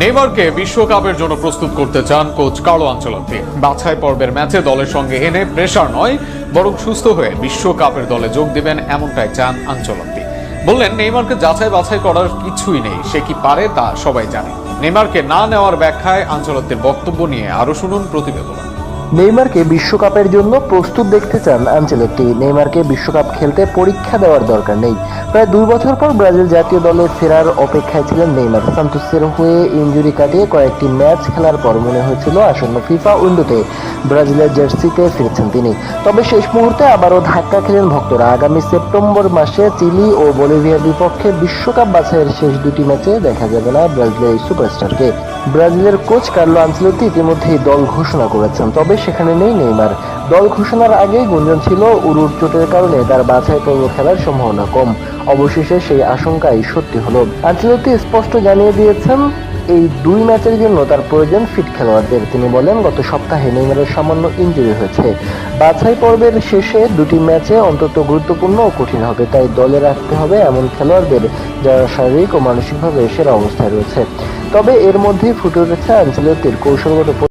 নেইমারকে বিশ্বকাপের জন্য প্রস্তুত করতে চান কোচ কার্লো আনচেলত্তি। বাছাই পর্বের ম্যাচে দলের সঙ্গে এনে প্রেসার নয়, বরং সুস্থ হয়ে বিশ্বকাপের দলে যোগ দিবেন, এমনটাই চান আনচেলত্তি। বললেন, নেইমারকে যাচাই বাছাই করার কিছুই নেই, সে কি পারে তা সবাই জানে। নেইমারকে না নেওয়ার ব্যাখ্যায় আনচেলত্তির বক্তব্য নিয়ে আরো শুনুন প্রতিবেদন। নেইমারকে বিশ্বকাপের জন্য প্রস্তুত দেখতে চান আনচেলত্তি। নেইমারকে বিশ্বকাপ খেলতে পরীক্ষা দেওয়ার দরকার নেই। প্রায় 2 বছর পর ব্রাজিল জাতীয় দলে ফেরার অপেক্ষায় ছিলেন নেইমার। সান্তোসের হয়ে ইনজুরি কাটিয়ে কয়েকটি ম্যাচ খেলার পর মনে হয়েছিল আসন্ন ফিফা উইন্ডোতে ব্রাজিলের জার্সিতে ফিরছেন তিনি। তবে শেষ মুহূর্তে আবারও ধাক্কা খেলেন ভক্তরা। আগামী সেপ্টেম্বর মাসে চিলি ও বলিভিয়ার বিপক্ষে বিশ্বকাপ বাছাইয়ের শেষ 2টি ম্যাচে দেখা যাবে না ব্রাজিলের এই সুপারস্টারকে। ব্রাজিলের কোচ কার্লো আনচেলত্তি ইতিমধ্যেই দল ঘোষণা করেছেন, তবে সেখানে নেই নেইমার। দল ঘোষণার আগেই গুঞ্জন ছিল উরুর চোটের কারণে তার বাছাই পর্ব খেলার সম্ভাবনা কম। অবশেষে সেই আশঙ্কাই সত্যি হলো। আনচেলত্তি স্পষ্ট জানিয়ে দিয়েছেন, এই 2 ম্যাচের জন্য তার প্রয়োজন ফিট খেলোয়াড়দের। তিনি বলেন, গত সপ্তাহে নেইমারের সামান্য ইনজুরি হয়েছে। বাছাই পর্বের শেষে 2টি ম্যাচে অন্তত গুরুত্বপূর্ণ ও কঠিন হবে, তাই দলে রাখতে হবে এমন খেলোয়াড়দের যারা শারীরিক ও মানসিকভাবে সেরা অবস্থায় রয়েছে। তবে এর মধ্যেই ফুটে উঠেছে আনচেলত্তির কৌশলগত